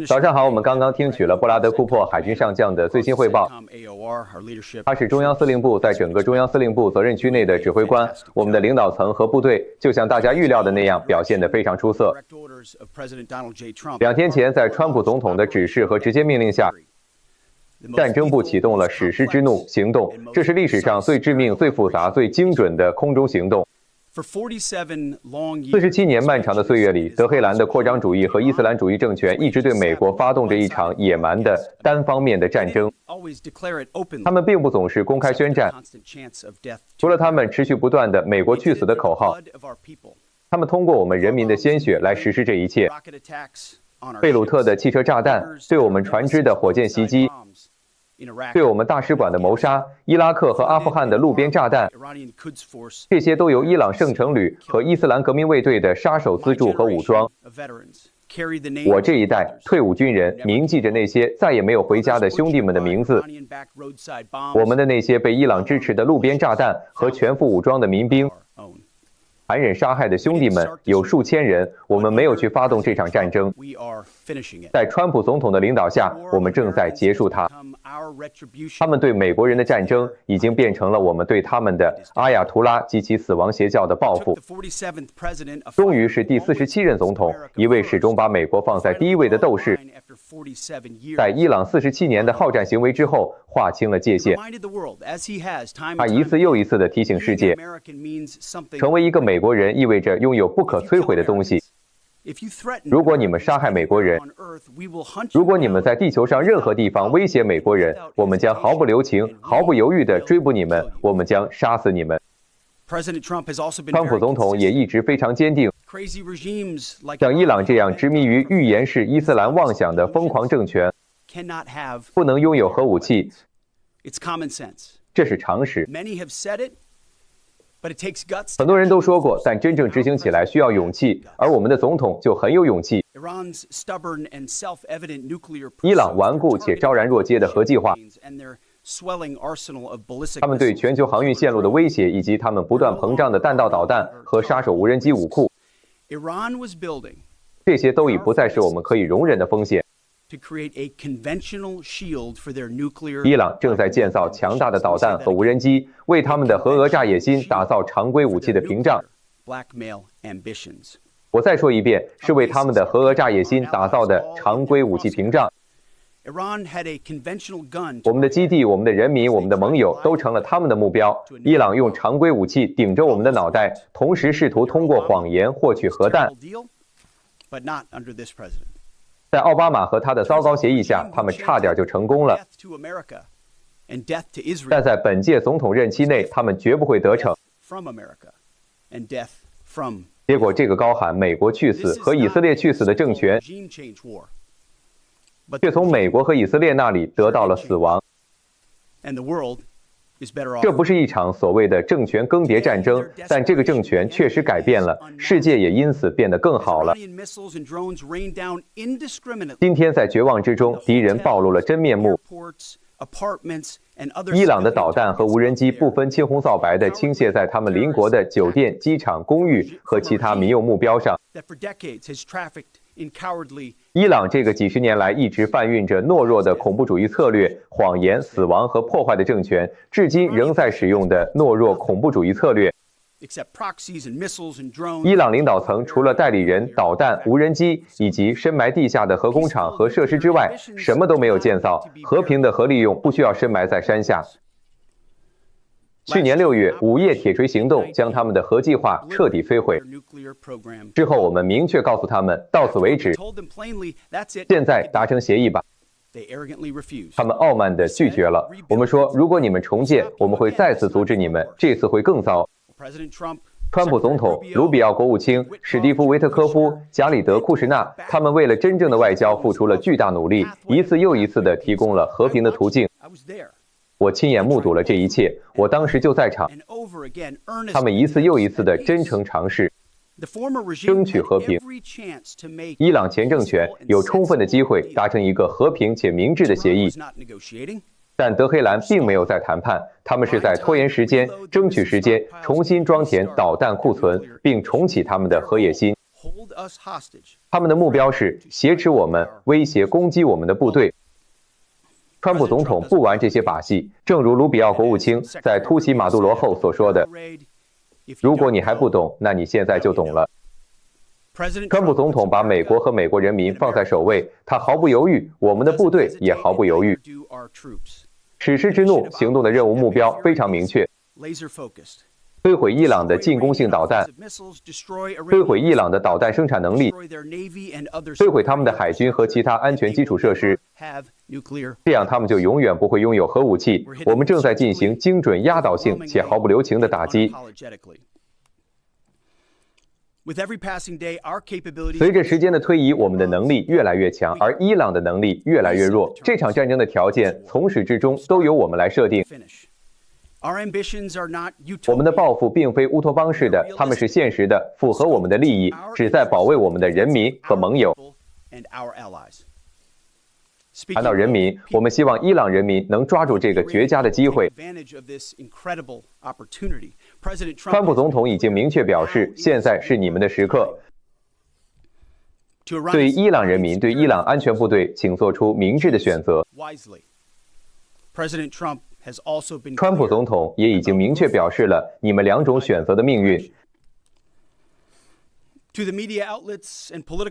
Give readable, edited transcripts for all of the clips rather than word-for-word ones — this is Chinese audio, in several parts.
早上好，我们刚刚听取了布拉德·库珀海军上将的最新汇报。他是中央司令部在整个中央司令部责任区内的指挥官。我们的领导层和部队就像大家预料的那样，表现得非常出色。2天前，在川普总统的指示和直接命令下，战争部启动了史诗之怒行动，这是历史上最致命、最复杂、最精准的空中行动。47年漫长的岁月里，德黑兰的扩张主义和伊斯兰主义政权一直对美国发动着一场野蛮的单方面的战争。他们并不总是公开宣战，除了他们持续不断的"美国去死"的口号，他们通过我们人民的鲜血来实施这一切。贝鲁特的汽车炸弹，对我们船只的火箭袭击，对我们大使馆的谋杀，伊拉克和阿富汗的路边炸弹，这些都由伊朗圣城旅和伊斯兰革命卫队的杀手资助和武装。我这一代退伍军人铭记着那些再也没有回家的兄弟们的名字。我们的那些被伊朗支持的路边炸弹和全副武装的民兵，残忍杀害的兄弟们有数千人，我们没有去发动这场战争。在川普总统的领导下，我们正在结束它。他们对美国人的战争已经变成了我们对他们的阿亚图拉及其死亡邪教的报复。终于是第47任总统，一位始终把美国放在第一位的斗士，在伊朗47年的好战行为之后划清了界限。他一次又一次地提醒世界，成为一个美国人意味着拥有不可摧毁的东西。如果你们杀害美国人，如果你们在地球上任何地方威胁美国人，我们将毫不留情、毫不犹豫地追捕你们，我们将杀死你们。川普总统也一直非常坚定，像伊朗这样执迷于预言式伊斯兰妄想的疯狂政权，不能拥有核武器，这是常识。很多人都说过，但真正执行起来需要勇气，而我们的总统就很有勇气。伊朗顽固且昭然若揭的核计划，他们对全球航运线路的威胁，以及他们不断膨胀的弹道导弹和杀手无人机武库，这些都已不再是我们可以容忍的风险。伊朗正在建造强大的导弹和无人机，为他们的核讹诈野心打造常规武器的屏障。我再说一遍，是为他们的核讹诈野心打造的常规武器屏障。我们的基地、我们的人民、我们的盟友都成了他们的目标。伊朗用常规武器顶着我们的脑袋，同时试图通过谎言获取核弹。在奥巴马和他的糟糕协议下，他们差点就成功了。但在本届总统任期内，他们绝不会得逞。结果，这个高喊"美国去死"和"以色列去死"的政权，却从美国和以色列那里得到了死亡。这不是一场所谓的政权更迭战争，但这个政权确实改变了，世界也因此变得更好了。今天在绝望之中，敌人暴露了真面目。伊朗的导弹和无人机不分青红皂白地倾泻在他们邻国的酒店、机场、公寓和其他民用目标上。伊朗这个几十年来一直贩运着懦弱的恐怖主义策略、谎言、死亡和破坏的政权，至今仍在使用的懦弱恐怖主义策略。伊朗领导层除了代理人、导弹、无人机以及深埋地下的核工厂和设施之外，什么都没有建造。和平的核利用不需要深埋在山下。去年6月，午夜铁锤行动将他们的核计划彻底摧毁。之后，我们明确告诉他们，到此为止，现在达成协议吧。他们傲慢地拒绝了。我们说，如果你们重建，我们会再次阻止你们，这次会更糟。川普总统、卢比奥国务卿、史蒂夫·维特科夫、贾里德·库什纳，他们为了真正的外交付出了巨大努力，一次又一次地提供了和平的途径。我亲眼目睹了这一切，我当时就在场。他们一次又一次的真诚尝试争取和平。伊朗前政权有充分的机会达成一个和平且明智的协议，但德黑兰并没有在谈判，他们是在拖延时间、争取时间，重新装填导弹库存，并重启他们的核野心。他们的目标是挟持我们、威胁、攻击我们的部队。川普总统不玩这些把戏，正如卢比奥国务卿在突袭马杜罗后所说的：“如果你还不懂，那你现在就懂了。”川普总统把美国和美国人民放在首位，他毫不犹豫，我们的部队也毫不犹豫。史诗之怒行动的任务目标非常明确：摧毁伊朗的进攻性导弹，摧毁伊朗的导弹生产能力，摧毁他们的海军和其他安全基础设施，这样他们就永远不会拥有核武器。我们正在进行精准压倒性且毫不留情的打击。随着时间的推移，我们的能力越来越强，而伊朗的能力越来越弱。这场战争的条件从始至终都由我们来设定。我们的抱负并非乌托邦式的，他们是现实的，符合我们的利益，旨在保卫我们的人民和盟友。谈到人民，我们希望伊朗人民能抓住这个绝佳的机会。川普总统已经明确表示，现在是你们的时刻。对伊朗人民、对伊朗安全部队，请做出明智的选择。川普总统也已经明确表示了你们两种选择的命运。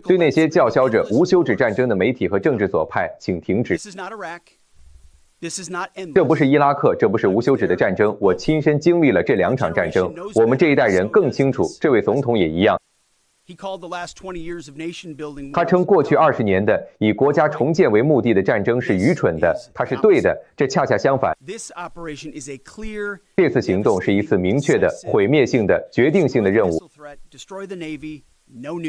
对那些叫嚣着无休止战争的媒体和政治左派，请停止。这不是伊拉克，这不是无休止的战争。我亲身经历了这2场战争，我们这一代人更清楚，这位总统也一样。他称过去20年的以国家重建为目的的战争是愚蠢的，它是对的，这恰恰相反。这次行动是一次明确的、毁灭性的、决定性的任务。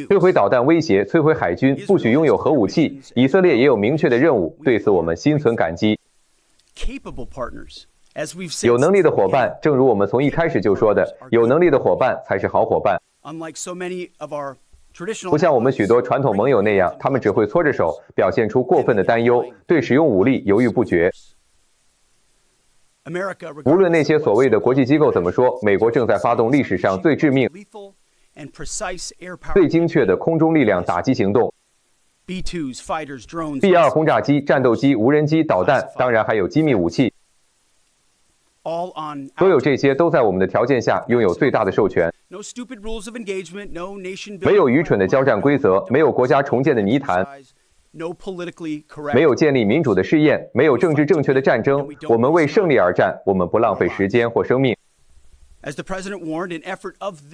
摧毁导弹威胁，摧毁海军，不许拥有核武器。以色列也有明确的任务，对此我们心存感激。有能力的伙伴，正如我们从一开始就说的，有能力的伙伴才是好伙伴。不像我们许多传统盟友那样，他们只会搓着手，表现出过分的担忧，对使用武力犹豫不决。无论那些所谓的国际机构怎么说，美国正在发动历史上最致命、最精确的空中力量打击行动。B-2轰炸机、战斗机、无人机、导弹，当然还有机密武器。所有这些都在我们的条件下拥有最大的授权。没有愚蠢的交战规则，没有国家重建的泥潭，没有建立民主的试验，没有政治正确的战争。我们为胜利而战，我们不浪费时间或生命。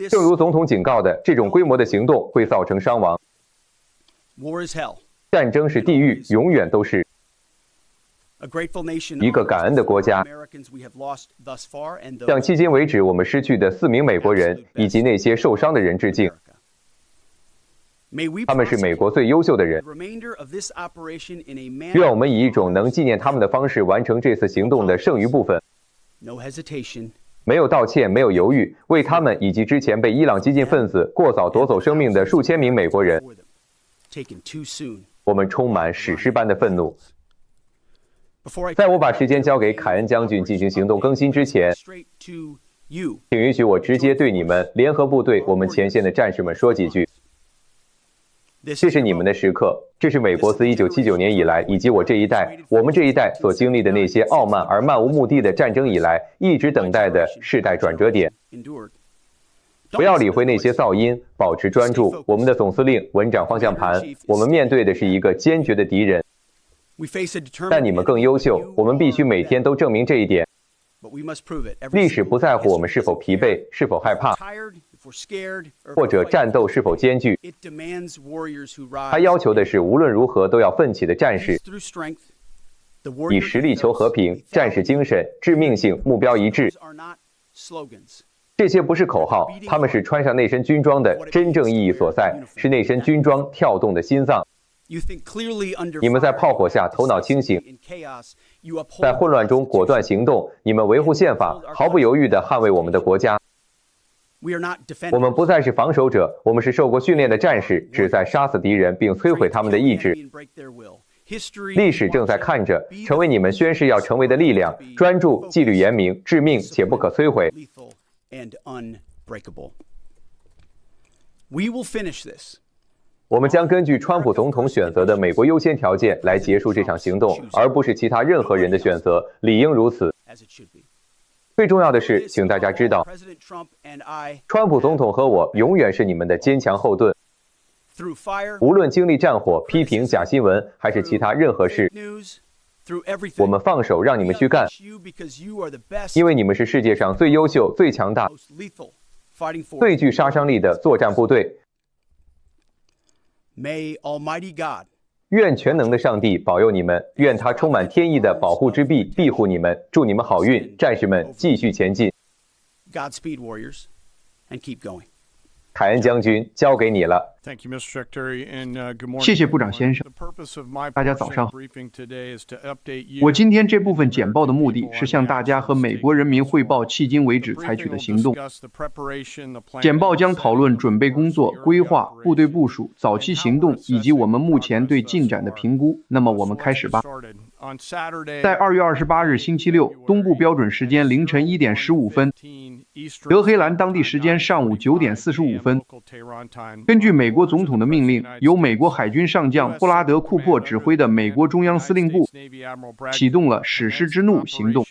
正如总统警告的，这种规模的行动会造成伤亡。战争是地狱，永远都是。一个感恩的国家，向迄今为止我们失去的4名美国人以及那些受伤的人致敬。他们是美国最优秀的人。愿我们以一种能纪念他们的方式完成这次行动的剩余部分。没有道歉，没有犹豫，为他们以及之前被伊朗激进分子过早夺走生命的数千名美国人，我们充满史诗般的愤怒。在我把时间交给凯恩将军进行行动更新之前，请允许我直接对你们联合部队、我们前线的战士们说几句。这是你们的时刻，这是美国自1979年以来，以及我们这一代所经历的那些傲慢而漫无目的的战争以来，一直等待的世代转折点。不要理会那些噪音，保持专注。我们的总司令稳掌方向盘，我们面对的是一个坚决的敌人。但你们更优秀，我们必须每天都证明这一点。历史不在乎我们是否疲惫、是否害怕，或者战斗是否艰巨，他要求的是无论如何都要奋起的战士，以实力求和平，战士精神、致命性、目标一致。这些不是口号，他们是穿上那身军装的真正意义所在，是那身军装跳动的心脏。你们在炮火下头脑清醒，在混乱中果断行动，你们维护宪法，毫不犹豫地捍卫我们的国家。我们不再是防守者，我们是受过训练的战士，旨在杀死敌人并摧毁他们的意志。历史正在看着，成为你们宣誓要成为的力量，专注、纪律严明、致命且不可摧毁。我们将根据川普总统选择的美国优先条件来结束这场行动，而不是其他任何人的选择，理应如此。最重要的是，请大家知道，川普总统和我永远是你们的坚强后盾。无论经历战火、批评假新闻，还是其他任何事，我们放手让你们去干，因为你们是世界上最优秀、最强大、最具杀伤力的作战部队。愿全能的上帝保佑你们，愿他充满天意的保护之臂庇护你们，祝你们好运，战士们继续前进。凯恩将军，交给你了。谢谢部长先生。大家早上好。我今天这部分简报的目的是向大家和美国人民汇报迄今为止采取的行动。简报将讨论准备工作、规划、部队部署、早期行动以及我们目前对进展的评估。那么我们开始吧。在2月28日星期六，东部标准时间凌晨1点15分，德黑兰当地时间上午9点45分，根据美国总统的命令，由美国海军上将布拉德·库珀指挥的美国中央司令部启动了史诗之怒行动。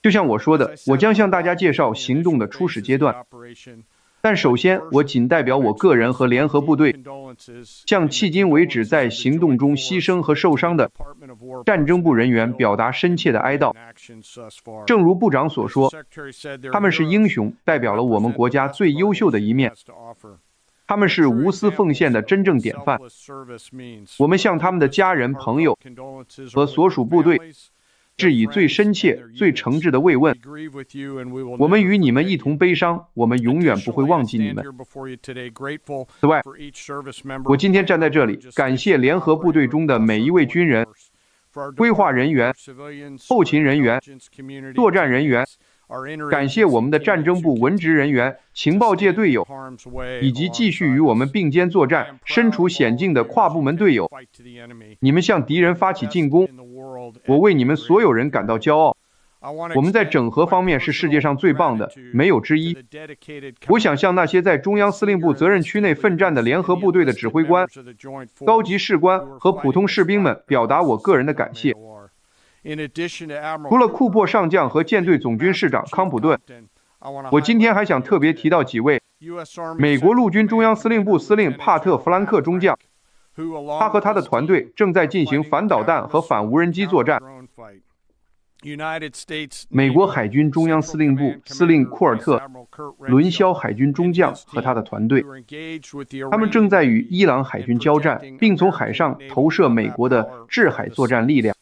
就像我说的，我将向大家介绍行动的初始阶段。但首先，我仅代表我个人和联合部队，向迄今为止在行动中牺牲和受伤的战争部人员表达深切的哀悼。正如部长所说，他们是英雄，代表了我们国家最优秀的一面。他们是无私奉献的真正典范。我们向他们的家人、朋友和所属部队致以最深切、最诚挚的慰问。我们与你们一同悲伤，我们永远不会忘记你们。此外，我今天站在这里，感谢联合部队中的每一位军人、规划人员、后勤人员、作战人员，感谢我们的战争部文职人员、情报界队友，以及继续与我们并肩作战、身处险境的跨部门队友。你们向敌人发起进攻，我为你们所有人感到骄傲。我们在整合方面是世界上最棒的，没有之一。我想向那些在中央司令部责任区内奋战的联合部队的指挥官、高级士官和普通士兵们表达我个人的感谢。除了库珀上将和舰队总军事长康普顿，我今天还想特别提到几位美国陆军中央司令部司令帕特·弗兰克中将，他和他的团队正在进行反导弹和反无人机作战。美国海军中央司令部司令库尔特·伦肖海军中将和他的团队，他们正在与伊朗海军交战，并从海上投射美国的制海作战力量。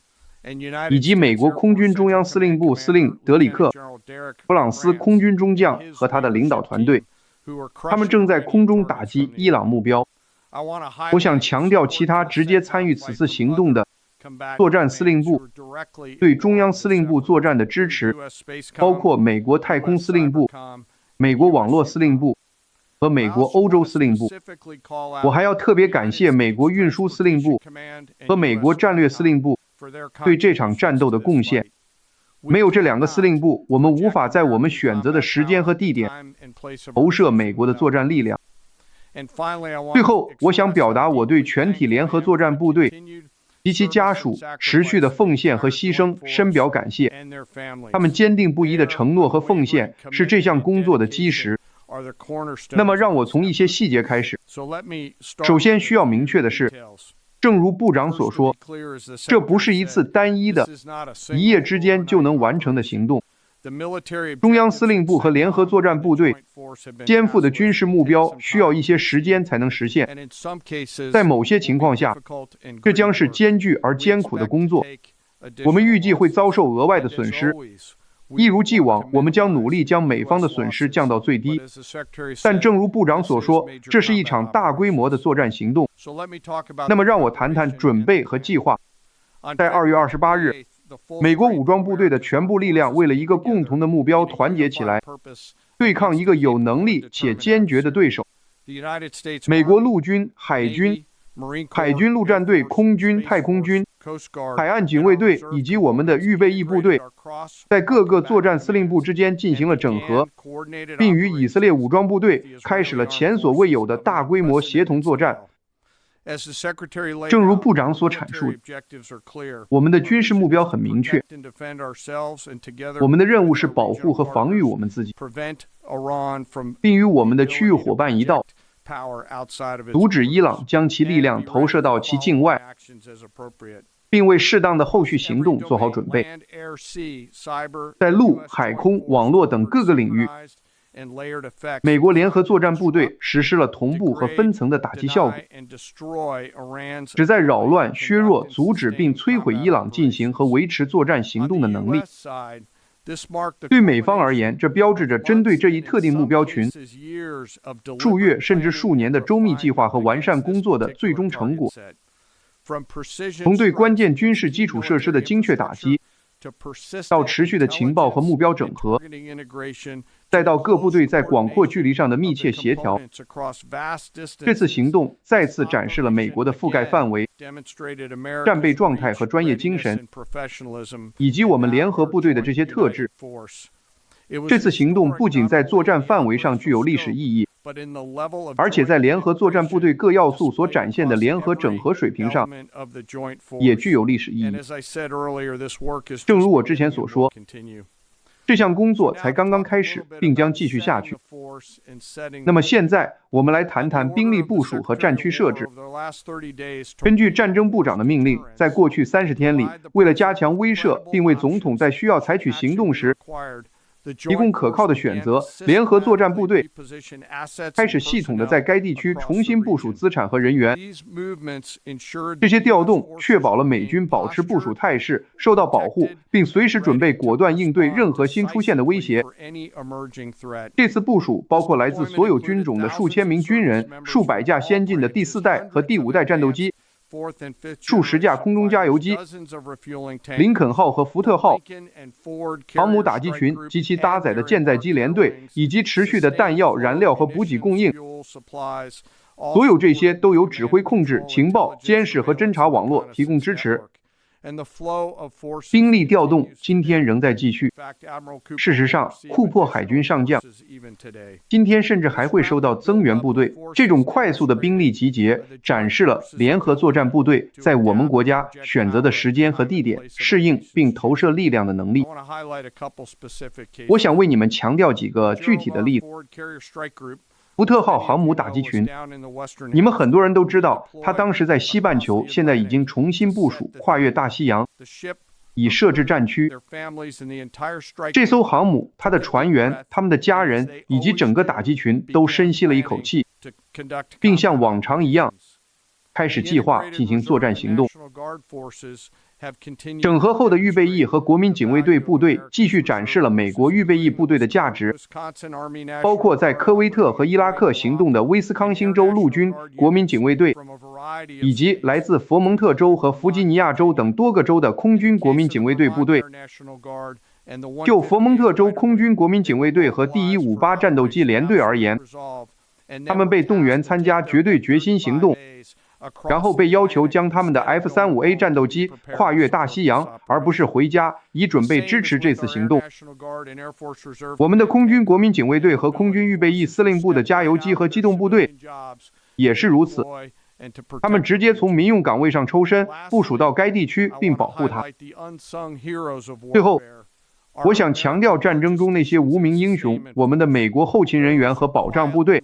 以及美国空军中央司令部司令德里克·弗朗斯空军中将和他的领导团队，他们正在空中打击伊朗目标。我想强调其他直接参与此次行动的作战司令部对中央司令部作战的支持，包括美国太空司令部、美国网络司令部和美国欧洲司令部。我还要特别感谢美国运输司令部和美国战略司令部对这场战斗的贡献。没有这两个司令部，我们无法在我们选择的时间和地点投射美国的作战力量。最后，我想表达我对全体联合作战部队及其家属持续的奉献和牺牲深表感谢。他们坚定不移的承诺和奉献是这项工作的基石。那么，让我从一些细节开始。首先需要明确的是，正如部长所说，这不是一次单一的、一夜之间就能完成的行动。中央司令部和联合作战部队肩负的军事目标需要一些时间才能实现。在某些情况下，这将是艰巨而艰苦的工作。我们预计会遭受额外的损失。一如既往，我们将努力将美方的损失降到最低。但正如部长所说，这是一场大规模的作战行动。那么让我谈谈准备和计划。在2月28日，美国武装部队的全部力量为了一个共同的目标团结起来，对抗一个有能力且坚决的对手。美国陆军、海军、海军陆战队、空军、太空军、海岸警卫队以及我们的预备役部队在各个作战司令部之间进行了整合，并与以色列武装部队开始了前所未有的大规模协同作战。正如部长所阐述，我们的军事目标很明确，我们的任务是保护和防御我们自己，并与我们的区域伙伴一道，阻止伊朗将其力量投射到其境外，并为适当的后续行动做好准备。在陆、海空、网络等各个领域，美国联合作战部队实施了同步和分层的打击效果，旨在扰乱、削弱、阻止并摧毁伊朗进行和维持作战行动的能力。对美方而言，这标志着针对这一特定目标群数月甚至数年的周密计划和完善工作的最终成果。从对关键军事基础设施的精确打击，到持续的情报和目标整合，再到各部队在广阔距离上的密切协调，这次行动再次展示了美国的覆盖范围、战备状态和专业精神，以及我们联合部队的这些特质。这次行动不仅在作战范围上具有历史意义，而且在联合作战部队各要素所展现的联合整合水平上，也具有历史意义。正如我之前所说，这项工作才刚刚开始，并将继续下去。那么现在，我们来谈谈兵力部署和战区设置。根据战争部长的命令，在过去30天里，为了加强威慑，并为总统在需要采取行动时提供可靠的选择，联合作战部队开始系统地在该地区重新部署资产和人员。这些调动确保了美军保持部署态势，受到保护，并随时准备果断应对任何新出现的威胁。这次部署包括来自所有军种的数千名军人、数百架先进的第4代和第5代战斗机、数十架空中加油机、林肯号和福特号航母打击群及其搭载的舰载机联队，以及持续的弹药、燃料和补给供应。所有这些都由指挥控制、情报、监视和侦察网络提供支持。兵力调动今天仍在继续。事实上，库珀海军上将今天甚至还会收到增援部队。这种快速的兵力集结展示了联合作战部队在我们国家选择的时间和地点适应并投射力量的能力。我想为你们强调几个具体的例子。福特号航母打击群，你们很多人都知道，它当时在西半球，现在已经重新部署，跨越大西洋，以设置战区。这艘航母，它的船员、他们的家人以及整个打击群都深吸了一口气，并像往常一样开始计划进行作战行动。整合后的预备役和国民警卫队部队继续展示了美国预备役部队的价值，包括在科威特和伊拉克行动的威斯康星州陆军国民警卫队，以及来自佛蒙特州和弗吉尼亚州等多个州的空军国民警卫队部队。就佛蒙特州空军国民警卫队和第158战斗机联队而言，他们被动员参加绝对决心行动，然后被要求将他们的 F-35A 战斗机跨越大西洋，而不是回家，以准备支持这次行动。我们的空军国民警卫队和空军预备役司令部的加油机和机动部队也是如此，他们直接从民用岗位上抽身，部署到该地区并保护它。最后，我想强调战争中那些无名英雄，我们的美国后勤人员和保障部队，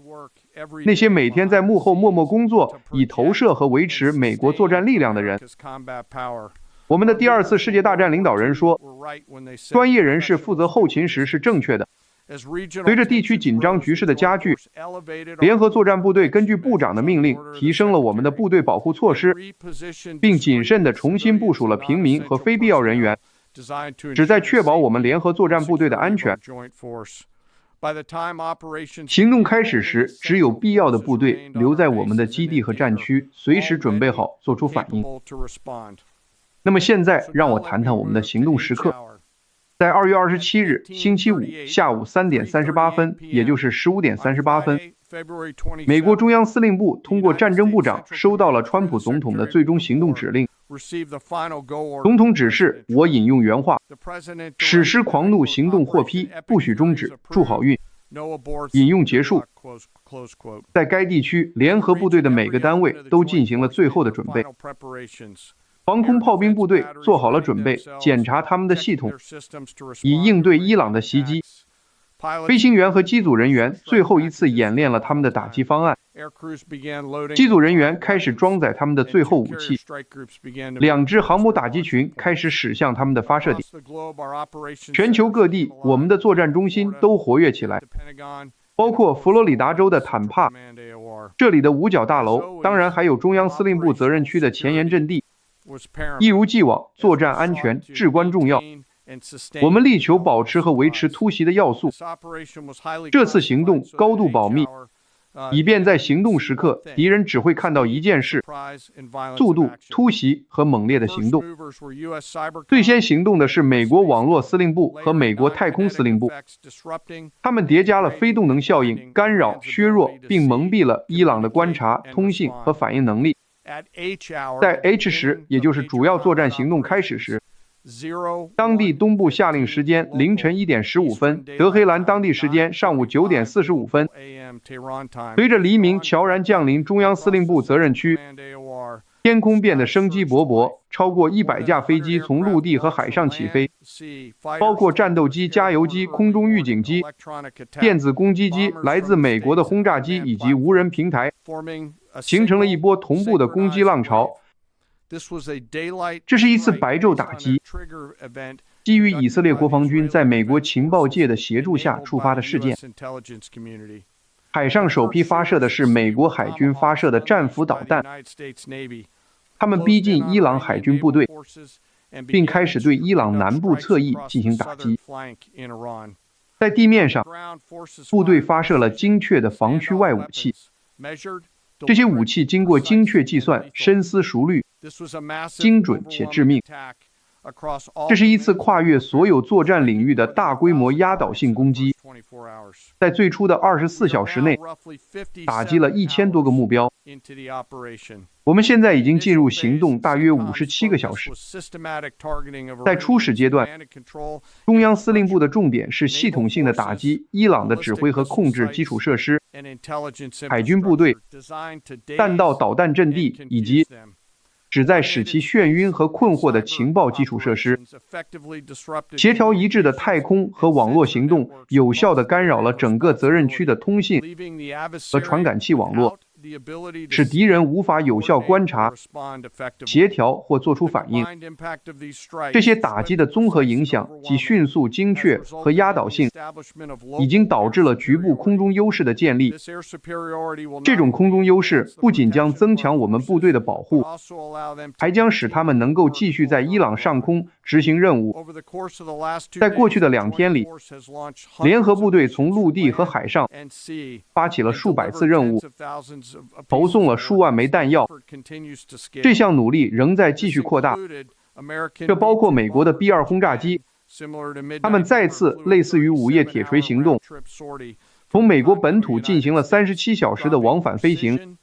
那些每天在幕后默默工作，以投射和维持美国作战力量的人。我们的第2次世界大战领导人说，专业人士负责后勤时是正确的。随着地区紧张局势的加剧，联合作战部队根据部长的命令，提升了我们的部队保护措施，并谨慎地重新部署了平民和非必要人员，旨在确保我们联合作战部队的安全。行动开始时，只有必要的部队留在我们的基地和战区，随时准备好做出反应。那么现在，让我谈谈我们的行动时刻。在2月27日星期五下午3点38分，也就是15点38分，美国中央司令部通过战争部长收到了川普总统的最终行动指令，总统指示，我引用原话：史诗狂怒行动获批，不许终止，祝好运。引用结束。在该地区，联合部队的每个单位都进行了最后的准备。防空炮兵部队做好了准备，检查他们的系统，以应对伊朗的袭击。飞行员和机组人员最后一次演练了他们的打击方案。机组人员开始装载他们的最后武器。2支航母打击群开始驶向他们的发射点。全球各地，我们的作战中心都活跃起来，包括佛罗里达州的坦帕，这里的五角大楼，当然还有中央司令部责任区的前沿阵地。一如既往，作战安全至关重要。我们力求保持和维持突袭的要素。这次行动高度保密，以便在行动时刻，敌人只会看到一件事：速度、突袭和猛烈的行动。最先行动的是美国网络司令部和美国太空司令部，他们叠加了非动能效应，干扰、削弱并蒙蔽了伊朗的观察、通信和反应能力。在 H 时，也就是主要作战行动开始时，当地东部夏令时间凌晨1点15分，德黑兰当地时间上午9点45分。随着黎明悄然降临中央司令部责任区，天空变得生机勃勃，超过100架飞机从陆地和海上起飞，包括战斗机、加油机、空中预警机、电子攻击机、来自美国的轰炸机以及无人平台，形成了一波同步的攻击浪潮。这是一次白昼打击，基于以色列国防军在美国情报界的协助下触发的事件。海上首批发射的是美国海军发射的战斧导弹，他们逼近伊朗海军部队，并开始对伊朗南部侧翼进行打击。在地面上，部队发射了精确的防区外武器，这些武器经过精确计算、深思熟虑，精准且致命。这是一次跨越所有作战领域的大规模压倒性攻击，在最初的24小时内，打击了1000多个目标。我们现在已经进入行动大约57个小时。在初始阶段，中央司令部的重点是系统性的打击伊朗的指挥和控制基础设施、海军部队、弹道导弹阵地以及旨在使其眩晕和困惑的情报基础设施。协调一致的太空和网络行动有效地干扰了整个责任区的通信和传感器网络，使敌人无法有效观察、协调或做出反应。这些打击的综合影响及迅速、精确和压倒性，已经导致了局部空中优势的建立。这种空中优势不仅将增强我们部队的保护，还将使他们能够继续在伊朗上空执行任务。在过去的2天里，联合部队从陆地和海上发起了数百次任务，投送了数万枚弹药。这项努力仍在继续扩大，这包括美国的 B-2 轰炸机，他们再次类似于午夜铁锤行动，从美国本土进行了37小时的往返飞行，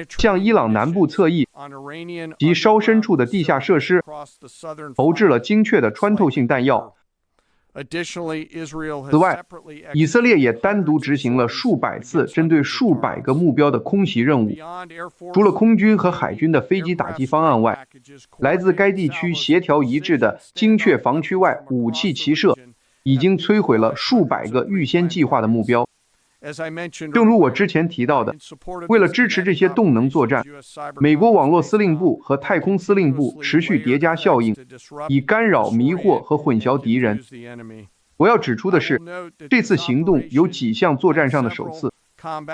向伊朗南部侧翼及稍深处的地下设施投掷了精确的穿透性弹药。此外，以色列也单独执行了数百次针对数百个目标的空袭任务。除了空军和海军的飞机打击方案外，来自该地区协调一致的精确防区外武器齐射已经摧毁了数百个预先计划的目标。正如我之前提到的，为了支持这些动能作战，美国网络司令部和太空司令部持续叠加效应，以干扰、迷惑和混淆敌人。我要指出的是，这次行动有几项作战上的首次。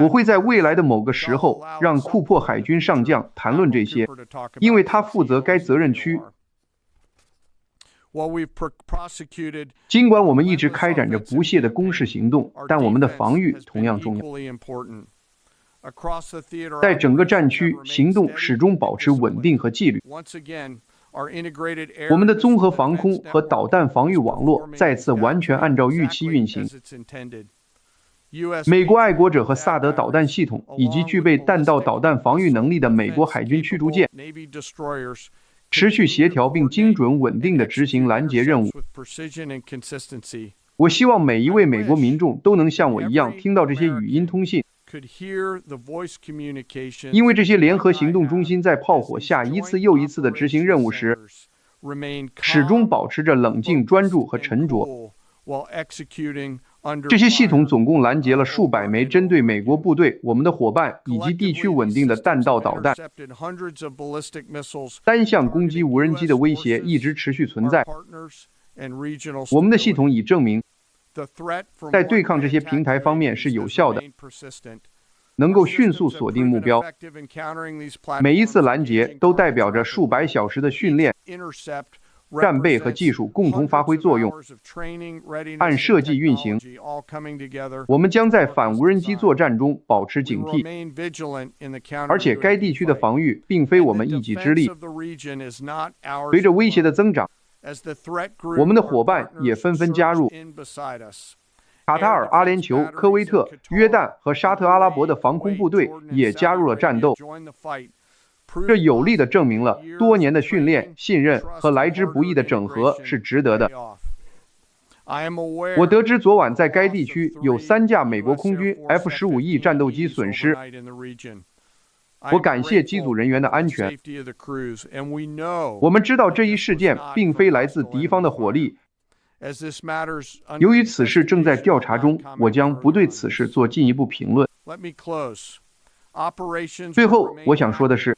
我会在未来的某个时候让库珀海军上将谈论这些，因为他负责该责任区。尽管我们一直开展着不懈的攻势行动，但我们的防御同样重要。在整个战区，行动始终保持稳定和纪律。我们的综合防空和导弹防御网络再次完全按照预期运行。美国爱国者和萨德导弹系统以及具备弹道导弹防御能力的美国海军驱逐舰持续协调并精准稳定地执行拦截任务。我希望每一位美国民众都能像我一样听到这些语音通信，因为这些联合行动中心在炮火下一次又一次地执行任务时，始终保持着冷静、专注和沉着。这些系统总共拦截了数百枚针对美国部队、我们的伙伴以及地区稳定的弹道导弹。单向攻击无人机的威胁一直持续存在。我们的系统已证明，在对抗这些平台方面是有效的，能够迅速锁定目标。每一次拦截都代表着数百小时的训练、战备和技术共同发挥作用，按设计运行。我们将在反无人机作战中保持警惕，而且该地区的防御并非我们一己之力。随着威胁的增长，我们的伙伴也纷纷加入。卡塔尔、阿联酋、科威特、约旦和沙特阿拉伯的防空部队也加入了战斗。这有力地证明了多年的训练、信任和来之不易的整合是值得的。我得知昨晚在该地区有3架美国空军 F-15E 战斗机损失。我感谢机组人员的安全。我们知道这一事件并非来自敌方的火力。由于此事正在调查中，我将不对此事做进一步评论。最后，我想说的是，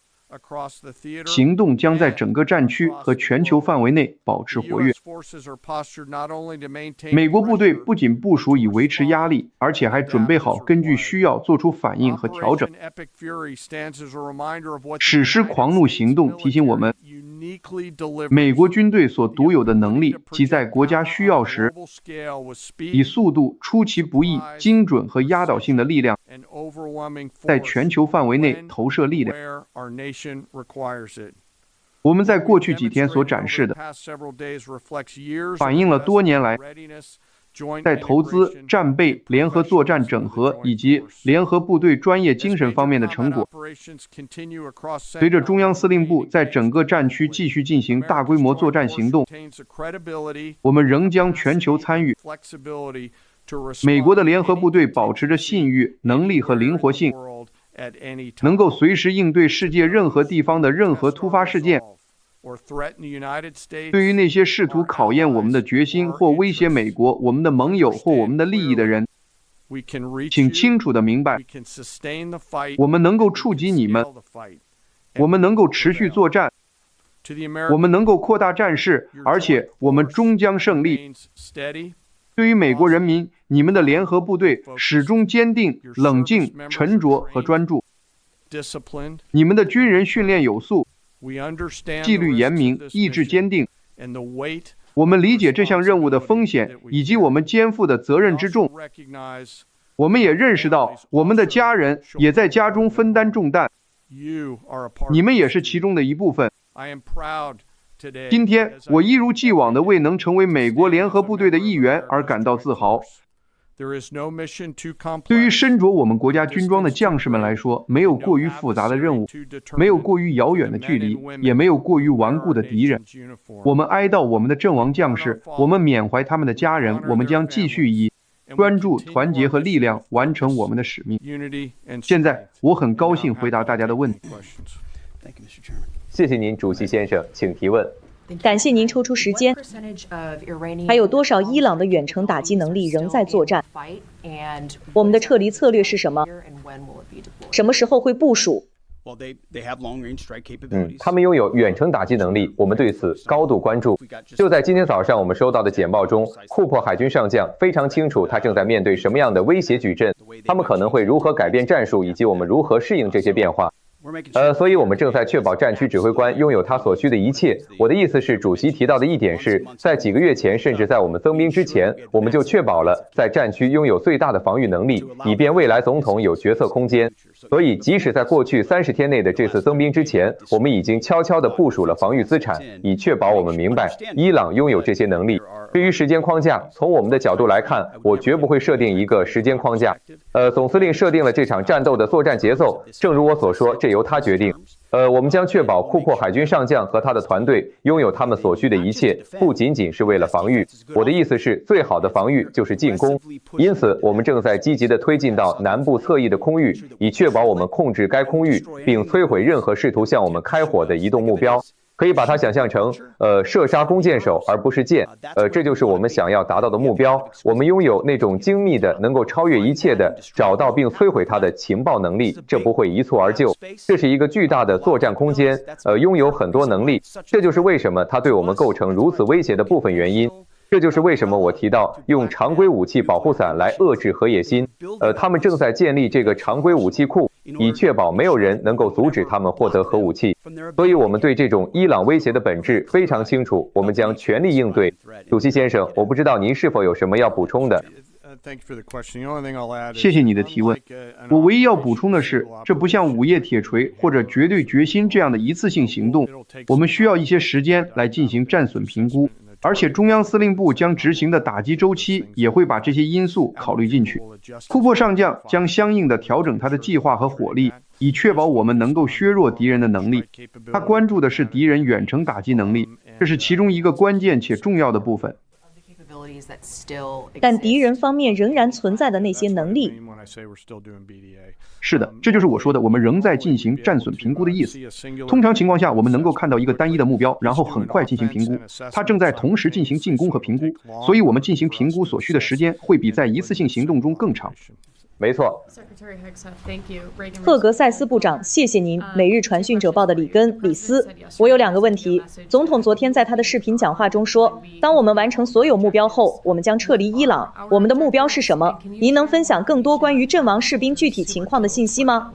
行动将在整个战区和全球范围内保持活跃。美国部队不仅部署以维持压力，而且还准备好根据需要做出反应和调整。史诗狂怒行动提醒我们，美国军队所独有的能力及在国家需要时以速度、出其不意、精准和压倒性的力量在全球范围内投射力量。我们在过去几天所展示的，反映了多年来在投资、战备、联合作战整合以及联合部队专业精神方面的成果。随着中央司令部在整个战区继续进行大规模作战行动，我们仍将全球参与。美国的联合部队保持着信誉、能力和灵活性，能够随时应对世界任何地方的任何突发事件。对于那些试图考验我们的决心或威胁美国、我们的盟友或我们的利益的人，请清楚地明白，我们能够触及你们，我们能够持续作战，我们能够扩大战事，而且我们终将胜利。对于美国人民，你们的联合部队始终坚定、冷静、沉着和专注。你们的军人训练有素，纪律严明，意志坚定。我们理解这项任务的风险以及我们肩负的责任之重。我们也认识到我们的家人也在家中分担重担，你们也是其中的一部分。今天，我一如既往地为能成为美国联合部队的一员而感到自豪。对于身着我们国家军装的将士们来说，没有过于复杂的任务，没有过于遥远的距离，也没有过于顽固的敌人。我们哀悼我们的阵亡将士，我们缅怀他们的家人，我们将继续以专注、团结和力量完成我们的使命。现在，我很高兴回答大家的问题。谢谢您，主席先生，请提问。感谢您抽出时间。还有多少伊朗的远程打击能力仍在作战？我们的撤离策略是什么？什么时候会部署？他们拥有远程打击能力，我们对此高度关注。就在今天早上我们收到的简报中，库珀海军上将非常清楚他正在面对什么样的威胁矩阵，他们可能会如何改变战术，以及我们如何适应这些变化。所以我们正在确保战区指挥官拥有他所需的一切。我的意思是，主席提到的一点是，在几个月前，甚至在我们增兵之前，我们就确保了在战区拥有最大的防御能力，以便未来总统有决策空间。所以，即使在过去30天内的这次增兵之前，我们已经悄悄地部署了防御资产，以确保我们明白伊朗拥有这些能力，至于时间框架，从我们的角度来看，我绝不会设定一个时间框架。总司令设定了这场战斗的作战节奏，正如我所说，这由他决定。我们将确保库珀海军上将和他的团队拥有他们所需的一切，不仅仅是为了防御。我的意思是，最好的防御就是进攻。因此，我们正在积极地推进到南部侧翼的空域，以确保我们控制该空域，并摧毁任何试图向我们开火的移动目标。可以把它想象成，射杀弓箭手，而不是箭。这就是我们想要达到的目标。我们拥有那种精密的、能够超越一切的找到并摧毁它的情报能力，这不会一蹴而就。这是一个巨大的作战空间，拥有很多能力。这就是为什么它对我们构成如此威胁的部分原因。这就是为什么我提到用常规武器保护伞来遏制核野心。他们正在建立这个常规武器库，以确保没有人能够阻止他们获得核武器。所以我们对这种伊朗威胁的本质非常清楚，我们将全力应对。主席先生，我不知道您是否有什么要补充的。谢谢你的提问。我唯一要补充的是，这不像午夜铁锤或者绝对决心这样的一次性行动，我们需要一些时间来进行战损评估。而且中央司令部将执行的打击周期也会把这些因素考虑进去。库珀上将将相应的调整他的计划和火力，以确保我们能够削弱敌人的能力。他关注的是敌人远程打击能力，这是其中一个关键且重要的部分。但敌人方面仍然存在的那些能力。是的，这就是我说的，我们仍在进行战损评估的意思。通常情况下，我们能够看到一个单一的目标，然后很快进行评估。它正在同时进行进攻和评估，所以我们进行评估所需的时间会比在一次性行动中更长。没错。赫格塞斯部长，谢谢您。每日传讯者报的里斯，我有2个问题。总统昨天在他的视频讲话中说，当我们完成所有目标后，我们将撤离伊朗。我们的目标是什么？您能分享更多关于阵亡士兵具体情况的信息吗？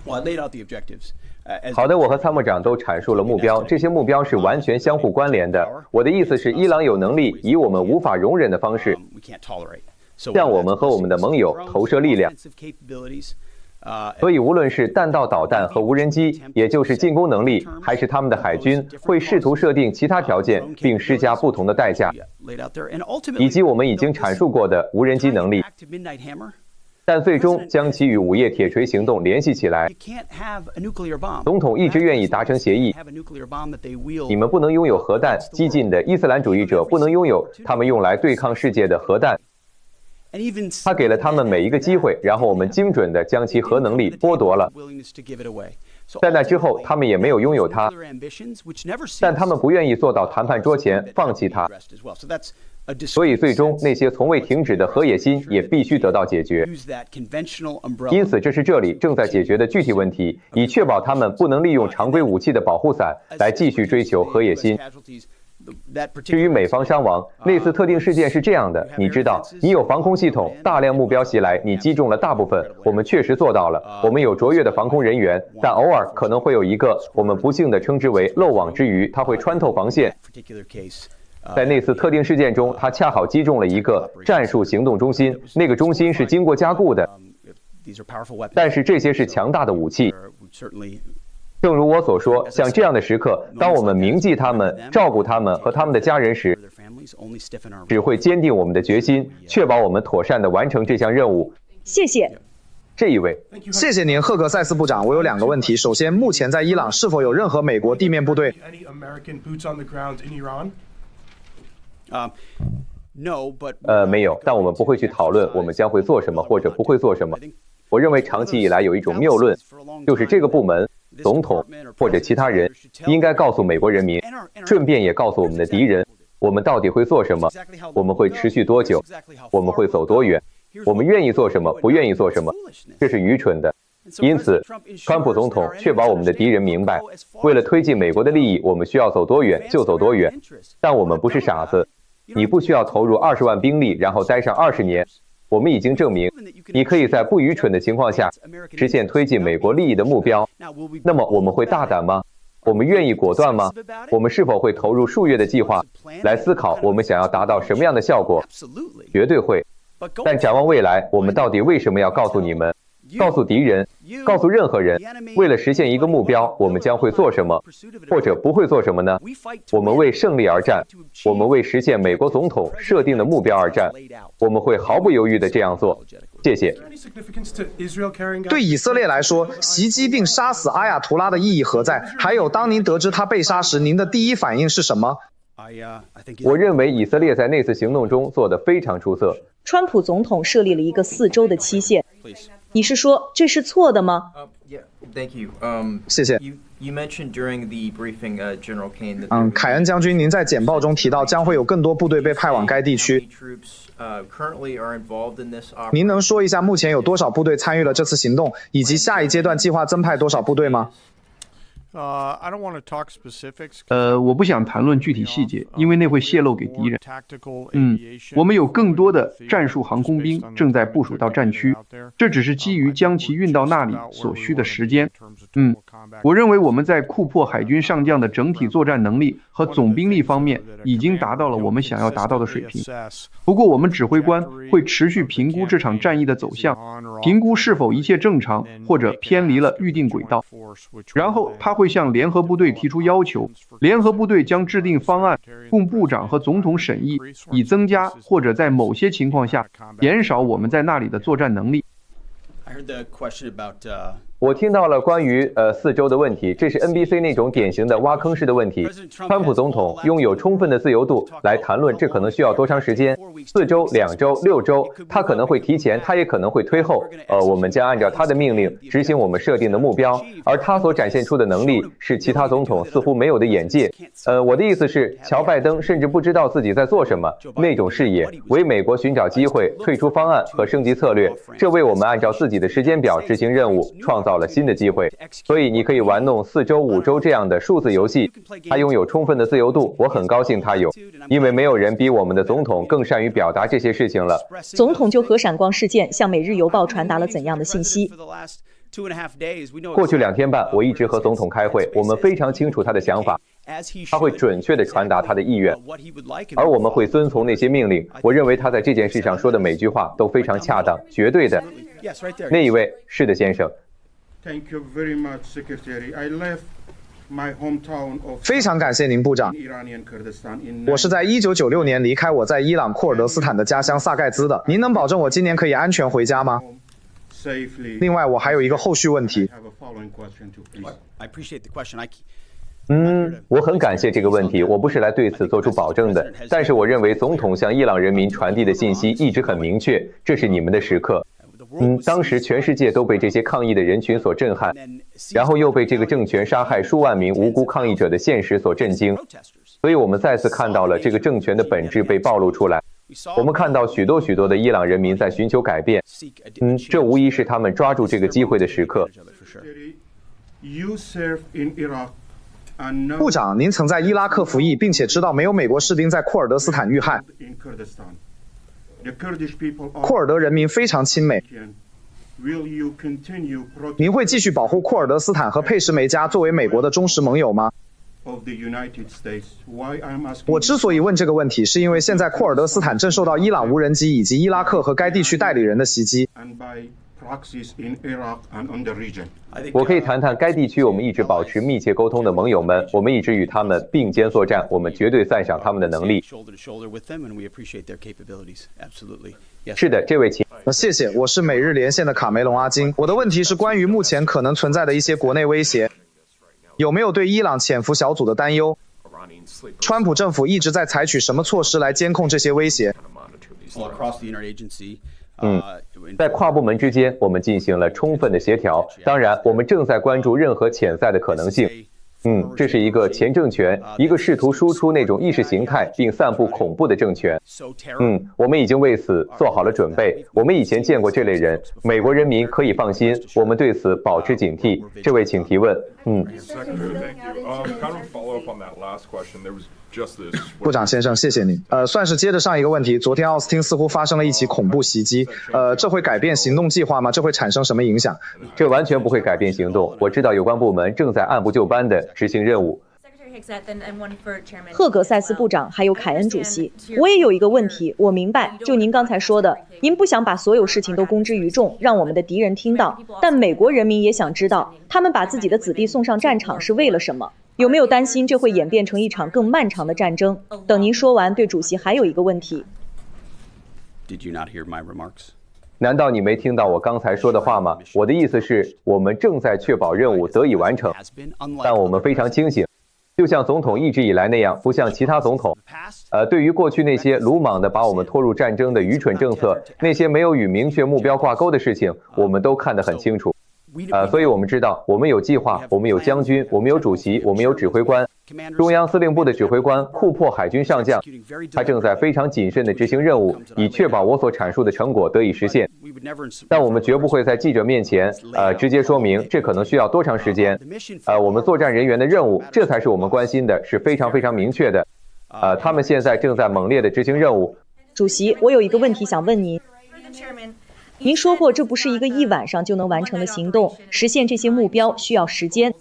好的，我和参谋长都阐述了目标，这些目标是完全相互关联的。我的意思是，伊朗有能力以我们无法容忍的方式向我们和我们的盟友投射力量，所以无论是弹道导弹和无人机，也就是进攻能力，还是他们的海军，会试图设定其他条件，并施加不同的代价，以及我们已经阐述过的无人机能力，但最终将其与午夜铁锤行动联系起来。总统一直愿意达成协议，你们不能拥有核弹，激进的伊斯兰主义者不能拥有他们用来对抗世界的核弹。他给了他们每一个机会，然后我们精准地将其核能力剥夺了。在那之后，他们也没有拥有它，但他们不愿意坐到谈判桌前放弃它。所以最终那些从未停止的核野心也必须得到解决。因此这是这里正在解决的具体问题，以确保他们不能利用常规武器的保护伞来继续追求核野心。至于美方伤亡，那次特定事件是这样的，你知道，你有防空系统，大量目标袭来，你击中了大部分，我们确实做到了。我们有卓越的防空人员，但偶尔可能会有一个我们不幸地称之为漏网之鱼，它会穿透防线。在那次特定事件中，它恰好击中了一个战术行动中心，那个中心是经过加固的，但是这些是强大的武器。正如我所说，像这样的时刻，当我们铭记他们、照顾他们和他们的家人时，只会坚定我们的决心，确保我们妥善地完成这项任务。谢谢。这一位，谢谢您，赫格塞斯部长。我有2个问题。首先，目前在伊朗是否有任何美国地面部队？没有，但我们不会去讨论我们将会做什么或者不会做什么。我认为长期以来有一种谬论，就是这个部门、总统或者其他人应该告诉美国人民，顺便也告诉我们的敌人，我们到底会做什么，我们会持续多久，我们会走多远，我们愿意做什么，不愿意做什么。这是愚蠢的。因此，川普总统确保我们的敌人明白，为了推进美国的利益，我们需要走多远就走多远。但我们不是傻子，你不需要投入20万兵力，然后待上20年。我们已经证明，你可以在不愚蠢的情况下实现推进美国利益的目标。那么我们会大胆吗？我们愿意果断吗？我们是否会投入数月的计划来思考我们想要达到什么样的效果？绝对会。但展望未来，我们到底为什么要告诉你们？告诉敌人，告诉任何人，为了实现一个目标，我们将会做什么，或者不会做什么呢？我们为胜利而战，我们为实现美国总统设定的目标而战，我们会毫不犹豫地这样做。谢谢。对以色列来说，袭击并杀死阿亚图拉的意义何在？还有，当您得知他被杀时，您的第一反应是什么？我认为以色列在那次行动中做得非常出色。川普总统设立了一个4周的期限，你是说这是错的吗？谢谢。凯恩将军，您在简报中提到将会有更多部队被派往该地区。您能说一下目前有多少部队参与了这次行动，以及下一阶段计划增派多少部队吗？我不想谈论具体细节，因为那会泄露给敌人。我们有更多的战术航空兵正在部署到战区，这只是基于将其运到那里所需的时间。我认为我们在库珀海军上将的整体作战能力和总兵力方面已经达到了我们想要达到的水平。不过我们指挥官会持续评估这场战役的走向，评估是否一切正常或者偏离了预定轨道，然后他会向联合部队提出要求，联合部队将制定方案供部长和总统审议，以增加或者在某些情况下减少我们在那里的作战能力。我听到了关于4周的问题，这是 NBC 那种典型的挖坑式的问题。川普总统拥有充分的自由度来谈论这可能需要多长时间，4周、2周、6周，他可能会提前，他也可能会推后。我们将按照他的命令执行我们设定的目标，而他所展现出的能力是其他总统似乎没有的眼界。我的意思是，乔拜登甚至不知道自己在做什么，那种视野为美国寻找机会、退出方案和升级策略，这为我们按照自己的时间表执行任务创造了新的机会。所以你可以玩弄4周、5周这样的数字游戏，他拥有充分的自由度，我很高兴他有，因为没有人比我们的总统更善于表达这些事情了。总统就核闪光事件向《每日邮报》传达了怎样的信息？过去2天半，我一直和总统开会，我们非常清楚他的想法，他会准确地传达他的意愿，而我们会遵从那些命令。我认为他在这件事上说的每句话都非常恰当，绝对的。那一位，是的，先生。非常感谢您，部长。我是在1996年离开我在伊朗库尔德斯坦的家乡萨盖兹的。您能保证我今年可以安全回家吗？另外，我还有一个后续问题。我很感谢这个问题，我不是来对此做出保证的，但是我认为总统向伊朗人民传递的信息一直很明确，这是你们的时刻。当时全世界都被这些抗议的人群所震撼，然后又被这个政权杀害数万名无辜抗议者的现实所震惊，所以我们再次看到了这个政权的本质被暴露出来。我们看到许多的伊朗人民在寻求改变，这无疑是他们抓住这个机会的时刻。部长，您曾在伊拉克服役，并且知道没有美国士兵在库尔德斯坦遇害。库尔德人民非常亲美，您会继续保护库尔德斯坦和佩什梅加作为美国的忠实盟友吗？我之所以问这个问题，是因为现在库尔德斯坦正受到伊朗无人机以及伊拉克和该地区代理人的袭击。我可以谈谈该地区我们一直保持密切沟通的盟友们，我们一直与他们并肩作战，我们绝对赞赏他们的能力。是的，这位请。谢谢，我是每日连线的卡梅隆阿金。我的问题是关于目前可能存在的一些国内威胁，有没有对伊朗潜伏小组的担忧？川普政府一直在采取什么措施来监控这些威胁？在跨部门之间，我们进行了充分的协调。当然，我们正在关注任何潜在的可能性。这是一个前政权，一个试图输出那种意识形态并散布恐怖的政权。我们已经为此做好了准备。我们以前见过这类人，美国人民可以放心，我们对此保持警惕。这位请提问。部长先生，谢谢您。算是接着上一个问题。昨天奥斯汀似乎发生了一起恐怖袭击，这会改变行动计划吗？这会产生什么影响？这完全不会改变行动。我知道有关部门正在按部就班地执行任务。赫格塞斯部长还有凯恩主席，我也有一个问题，我明白，就您刚才说的，您不想把所有事情都公之于众，让我们的敌人听到，但美国人民也想知道，他们把自己的子弟送上战场是为了什么？有没有担心这会演变成一场更漫长的战争？等您说完，对主席还有一个问题。难道你没听到我刚才说的话吗？我的意思是，我们正在确保任务得以完成，但我们非常清醒，就像总统一直以来那样，不像其他总统。对于过去那些鲁莽地把我们拖入战争的愚蠢政策，那些没有与明确目标挂钩的事情，我们都看得很清楚。所以我们知道，我们有计划，我们有将军，我们有主席，我们有指挥官。中央司令部的指挥官库珀海军上将，他正在非常谨慎地执行任务，以确保我所阐述的成果得以实现。但我们绝不会在记者面前直接说明这可能需要多长时间。我们作战人员的任务，这才是我们关心的，是非常非常明确的。他们现在正在猛烈地执行任务。主席，我有一个问题想问您。您说过，这不是一个一晚上就能完成的行动，实现这些目标需要时间。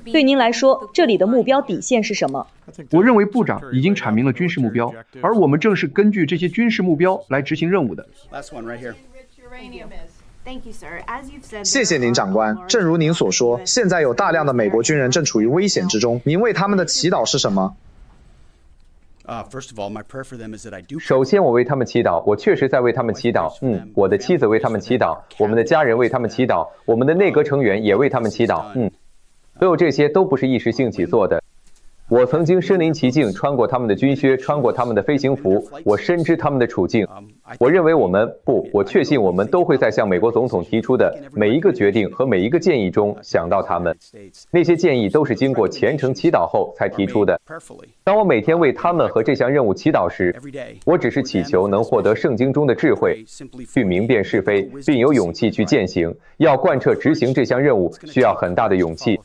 对您来说，这里的目标底线是什么？我认为部长已经阐明了军事目标，而我们正是根据这些军事目标来执行任务的。谢谢您，长官。正如您所说，现在有大量的美国军人正处于危险之中，您为他们的祈祷是什么？首先，我为他们祈祷，我确实在为他们祈祷。我的妻子为他们祈祷，我们的家人为他们祈祷，我们的内阁成员也为他们祈祷。所有这些都不是一时兴起做的。我曾经身临其境，穿过他们的军靴，穿过他们的飞行服，我深知他们的处境。我认为我确信我们都会在向美国总统提出的每一个决定和每一个建议中想到他们。那些建议都是经过虔诚祈祷后才提出的。当我每天为他们和这项任务祈祷时，我只是祈求能获得圣经中的智慧，去明辨是非，并有勇气去践行。要贯彻执行这项任务，需要很大的勇气，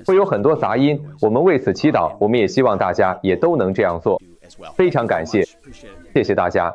会有很多杂音。我们为此祈祷，我们也希望大家也都能这样做。非常感谢，谢谢大家。